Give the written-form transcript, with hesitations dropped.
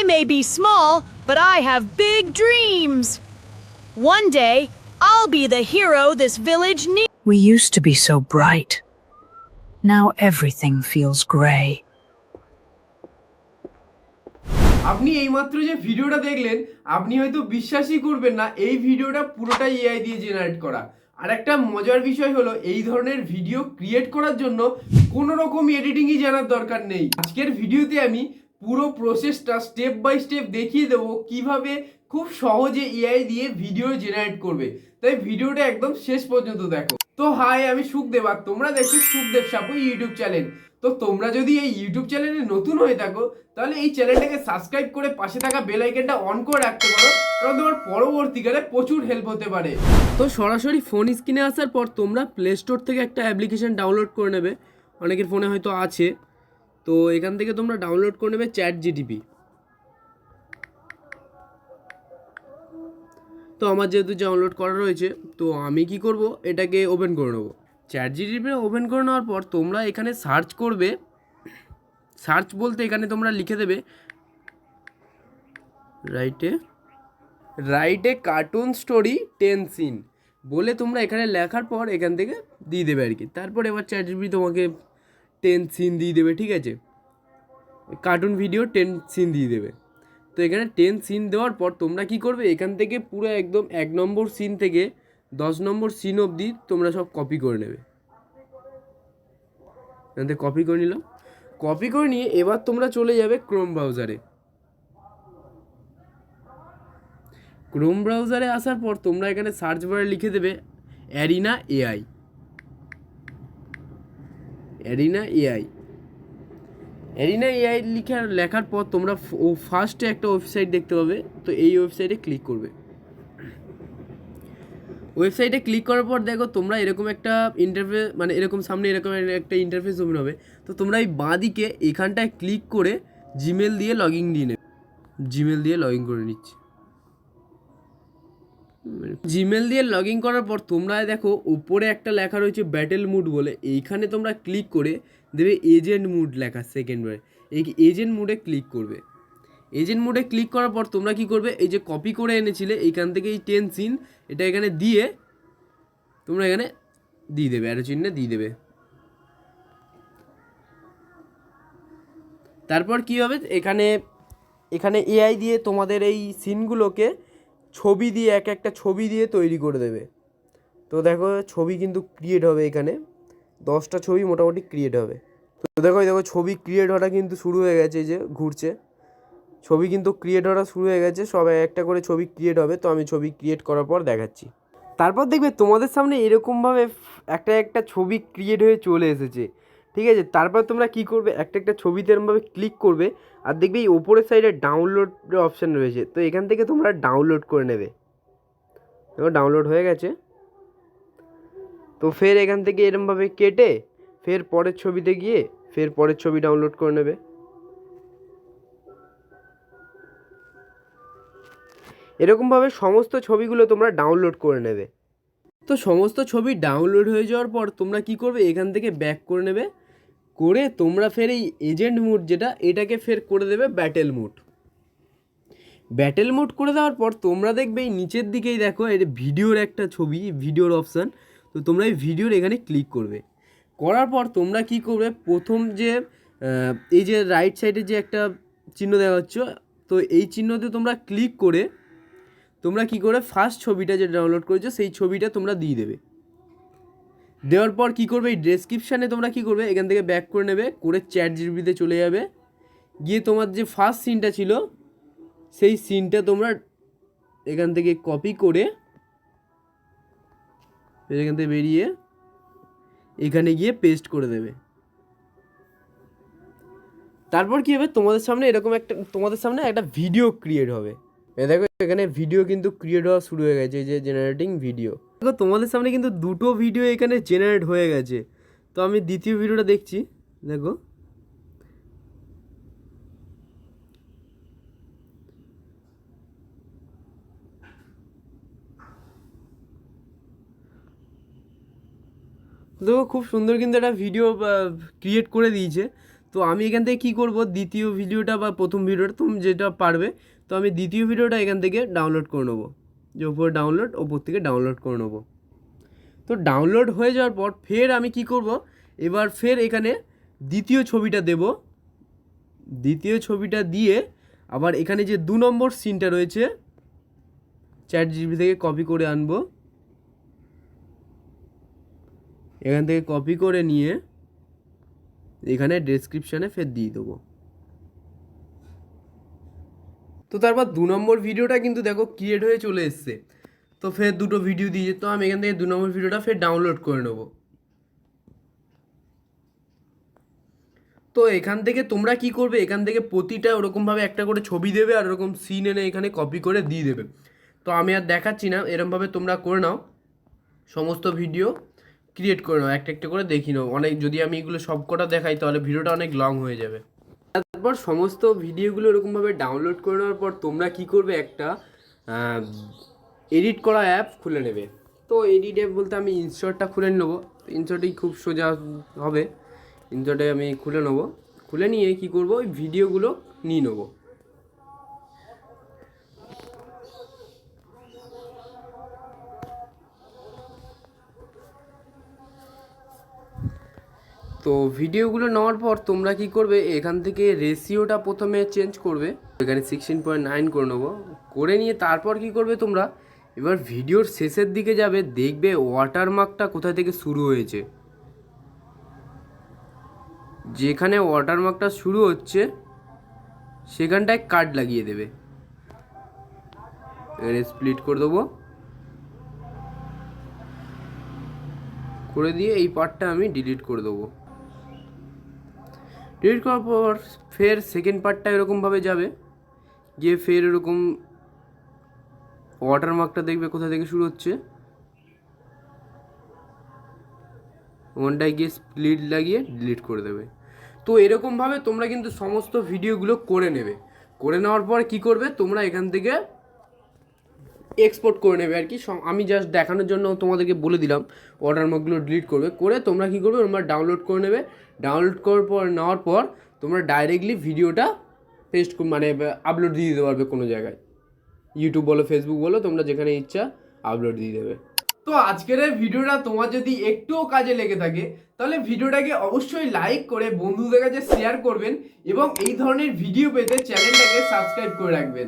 may be small, but I have big dreams. One day, I'll be the hero this village needs. We used to be so bright. Now everything feels gray. আপনি এইমাত্র যে ভিডিওটা দেখলেন আপনি হয়তো বিশ্বাসই করবেন না এই ভিডিওটা পুরোটাই এআই দিয়ে জেনারেট করা। আর একটা মজার বিষয় হলো এই ধরনের ভিডিও ক্রিয়েট করার জন্য কোনো রকম এডিটিংই জানার দরকার নেই। আজকের ভিডিওতে আমি পুরো প্রসেসটা স্টেপ বাই স্টেপ দেখিয়ে দেবো কিভাবে খুব সহজে এআই দিয়ে ভিডিও জেনারেট করবে। তাই ভিডিওটা একদম শেষ পর্যন্ত দেখো। তো হাই, আমি সুখদেব আর তোমরা দেখছো সুখদেব সাপু ইউটিউব চ্যানেল। তো তোমরা যদি এই ইউটিউব চ্যানেলে নতুন হয়ে থাকো তাহলে এই চ্যানেলটাকে সাবস্ক্রাইব করে পাশে থাকা বেল আইকনটা অন করে রাখতে পারো, কারণ তোমার পরবর্তীকালে প্রচুর হেল্প হতে পারে। তো সরাসরি ফোন স্ক্রিনে আসার পর তোমরা প্লে স্টোর থেকে একটা অ্যাপ্লিকেশন ডাউনলোড করে নেবে, অনেকের ফোনে হয়তো আছে। তো এখান থেকে তোমরা ডাউনলোড করে নেবে চ্যাটজিটিপি। তো আমার যেহেতু ডাউনলোড করা রয়েছে তো আমি কি করব, এটাকে ওপেন করে নেবো। চ্যাটজিটিপি ওপেন করে নেওয়ার পর তোমরা এখানে সার্চ করবে। সার্চ বলতে এখানে তোমরা লিখে দেবে রাইটে কার্টুন স্টোরি 10 সিন বলে তোমরা এখানে লেখার পর এখান থেকে দিয়ে দেবে আর কি। তারপর এবার চ্যাটজিটিপি তোমাকে 10 সিন দিয়ে দেবে, ঠিক আছে, কার্টুন ভিডিও 10 সিন দিয়ে দেবে। তো এখানে 10 সিন দেওয়ার পর তোমরা কি করবে, এখান থেকে পুরো একদম 1 নম্বর সিন থেকে 10 নম্বর সিন অবধি তোমরা সব কপি করে নেবে। এখান থেকে কপি করে নিলাম। কপি করে নিয়ে এবার তোমরা চলে যাবে ক্রোম ব্রাউজারে। ক্রোম ব্রাউজারে আসার পর তোমরা এখানে সার্চ বারে লিখে দেবে অ্যারিনা এআই। লেখার পর তোমরা ফার্স্টে একটা ওয়েবসাইট দেখতে পাবে। তো এই ওয়েবসাইটে ক্লিক করবে। ওয়েবসাইটে ক্লিক করার পর দেখো তোমরা এরকম একটা ইন্টারফেস, মানে এরকম সামনে এরকম একটা ইন্টারফেস ওপেন হবে। তো তোমরা এই বাঁ দিকে এখানটায় ক্লিক করে জিমেল দিয়ে লগ ইন করে নিচ্ছি। জিমেল দিয়ে লগ ইন করার পর তোমরা দেখো উপরে একটা লেখা রয়েছে ব্যাটেল মুড বলে, এইখানে তোমরা ক্লিক করে দেবে এজেন্ট মুড লেখা সেকেন্ডবারে। এই এজেন্ট মুডে ক্লিক করবে। এজেন্ট মুডে ক্লিক করার পর তোমরা কি করবে, এই যে কপি করে এনেছিলে এইখান থেকে এই 10 সিন এটা এখানে দিয়ে তোমরা এখানে দিয়ে দেবে, অ্যারো চিহ্নে দিয়ে দেবে। তারপর কি হবে, এখানে এআই দিয়ে তোমাদের এই সিনগুলোকে ছবি দিয়ে একটা ছবি দিয়ে তৈরি করে দেবে। তো দেখো ছবি কিন্তু ক্রিয়েট হবে, এখানে 10টা ছবি মোটামুটি ক্রিয়েট হবে। তো দেখো ছবি ক্রিয়েট হওয়াটা কিন্তু শুরু হয়ে গেছে, এই যে ঘুরছে ছবি কিন্তু ক্রিয়েট হওয়া শুরু হয়ে গেছে। সবাই একটা করে ছবি ক্রিয়েট হবে। তো আমি ছবি ক্রিয়েট করার পর দেখাচ্ছি। তারপর দেখবে তোমাদের সামনে এরকমভাবে একটা ছবি ক্রিয়েট হয়ে চলে এসেছে, ঠিক আছে। তারপর তোমরা কি করবে, একটা ছবিতে এরকমভাবে ক্লিক করবে আর দেখবে এই ওপরের সাইডে ডাউনলোডের অপশান রয়েছে। তো এখান থেকে তোমরা ডাউনলোড করে নেবে। দেখো ডাউনলোড হয়ে গেছে। তো ফের এখান থেকে এরকমভাবে কেটে ফের পরের ছবিতে গিয়ে ফের পরের ছবি ডাউনলোড করে নেবে। এরকমভাবে সমস্ত ছবিগুলো তোমরা ডাউনলোড করে নেবে। তো সমস্ত ছবি ডাউনলোড হয়ে যাওয়ার পর তোমরা কি করবে, এখান থেকে ব্যাক করে নেবে। করে তোমরা ফের এই এজেন্ট মুড যেটা এটাকে ফের করে দেবে ব্যাটেল মুড করে দেওয়ার পর তোমরা দেখবে এই নিচের দিকেই দেখো এই ভিডিওর একটা ছবি, ভিডিওর অপশান। তো তোমরা এই ভিডিওর এখানে ক্লিক করবে। করার পর তোমরা কি করবে, প্রথম যে এই যে রাইট সাইডে যে একটা চিহ্ন দেওয়া হচ্ছে, তো এই চিহ্নতে তোমরা ক্লিক করে তোমরা কি করে ফার্স্ট ছবিটা যেটা ডাউনলোড করেছো সেই ছবিটা তোমরা দিয়ে দেবে। দেওয়ার পর কি করবে, এই ডেসক্রিপশানে তোমরা কি করবে, এখান থেকে ব্যাক করে নেবে, করে চ্যাটজিপিটিতে চলে যাবে। গিয়ে তোমার যে ফার্স্ট সিনটা ছিল সেই সিনটা তোমরা এখান থেকে কপি করে এখান থেকে বেরিয়ে এখানে গিয়ে পেস্ট করে দেবে। তারপর কি হবে, তোমাদের সামনে একটা ভিডিও ক্রিয়েট হবে। দেখো এখানে ভিডিও কিন্তু ক্রিয়েট হওয়া শুরু হয়ে গেছে, এই যে জেনারেটিং ভিডিও। দেখো তোমাদের সামনে কিন্তু দুটো ভিডিও এখানে জেনারেট হয়ে গেছে। তো আমি দ্বিতীয় ভিডিওটা দেখছি। দেখো খুব সুন্দর কিন্তু একটা ভিডিও ক্রিয়েট করে দিয়েছে। তো আমি এখান থেকে কী করব, দ্বিতীয় ভিডিওটা বা প্রথম ভিডিওটা তুমি যেটা পারবে, তো আমি দ্বিতীয় ভিডিওটা এখান থেকে ডাউনলোড করে নেবো, যে ওপর ডাউনলোড, ওপর থেকে ডাউনলোড করে নেবো। তো ডাউনলোড হয়ে যাওয়ার পর ফের আমি কি করব, এবার ফের এখানে দ্বিতীয় ছবিটা দেব। দ্বিতীয় ছবিটা দিয়ে আবার এখানে যে 2 নম্বর সিনটা রয়েছে ChatGPT থেকে কপি করে আনবো। এখান থেকে কপি করে নিয়ে এখানে ডেসক্রিপশানে ফের দিয়ে দেবো। তো তারপর 2 নম্বর ভিডিওটা কিন্তু দেখো ক্রিয়েট হয়ে চলে এসছে। তো ফের দুটো ভিডিও দিয়ে, তো আমি এখান থেকে 2 নম্বর ভিডিওটা ফের ডাউনলোড করে নেব। তো এখান থেকে তোমরা কি করবে, এখান থেকে প্রতিটা ওরকমভাবে একটা করে ছবি দেবে আর ওরকম সিন এনে এখানে কপি করে দিয়ে দেবে। তো আমি আর দেখাচ্ছি না, এরকমভাবে তোমরা করে নাও, সমস্ত ভিডিও ক্রিয়েট করে নাও, একটা একটা করে দেখি নাও। অনেক যদি আমি এগুলো সব কটা দেখাই তাহলে ভিডিওটা অনেক লং হয়ে যাবে। তারপর সমস্ত ভিডিওগুলো এরকমভাবে ডাউনলোড করে নেওয়ার পর তোমরা কি করবে, একটা এডিট করা অ্যাপ খুলে নেবে। তো এডিট অ্যাপ বলতে আমি ইনশটটা খুলে নেবো। ইনশটেই খুব সোজা হবে, ইনশটে আমি খুলে নেবো। খুলে নিয়ে কি করব, ওই ভিডিওগুলো নিয়ে নেবো। তো ভিডিওগুলো নেওয়ার পর তোমরা কি করবে, এখান থেকে রেশিওটা প্রথমে চেঞ্জ করবে, এখানে 16.9 করে নেবো। করে নিয়ে তারপর কি করবে তোমরা, এবার ভিডিওর শেষের দিকে যাবে, দেখবে ওয়াটারমার্কটা কোথা থেকে শুরু হয়েছে। যেখানে ওয়াটারমার্কটা শুরু হচ্ছে সেখানটায় কাট লাগিয়ে দেবে। এখানে স্প্লিট করে দেবো, করে দিয়ে এই পার্টটা আমি ডিলিট করে দেবো। ডিলিট করার পর ফের সেকেন্ড পার্টটা এরকমভাবে যাবে, গিয়ে ফের এরকম ওয়াটারমার্কটা দেখবে কোথা থেকে শুরু হচ্ছে, ওখানটায় গিয়ে স্প্লিট লাগিয়ে ডিলিট করে দেবে। তো এরকমভাবে তোমরা কিন্তু সমস্ত ভিডিওগুলো করে নেবে। করে নেওয়ার পর কি করবে, তোমরা এখান থেকে এক্সপোর্ট করে নেবে আর কি। আমি জাস্ট দেখানোর জন্য তোমাদেরকে বলে দিলাম, ওয়াটারমার্কগুলো ডিলিট করবে। করে তোমরা কী করবে, তোমরা ডাউনলোড করে নেবে। ডাউনলোড করার পর নেওয়ার পর তোমরা ডাইরেক্টলি ভিডিওটা পেস্ট মানে আপলোড দিয়ে দিতে পারবে কোনো জায়গায়, ইউটিউব বলো, ফেসবুক বলো, তোমরা যেখানে ইচ্ছা আপলোড দিয়ে দেবে। তো আজকের এই ভিডিওটা তোমার যদি একটুও কাজে লেগে থাকে তাহলে ভিডিওটাকে অবশ্যই লাইক করে বন্ধুদের কাছে শেয়ার করবেন এবং এই ধরনের ভিডিও পেতে চ্যানেলটাকে সাবস্ক্রাইব করে রাখবেন।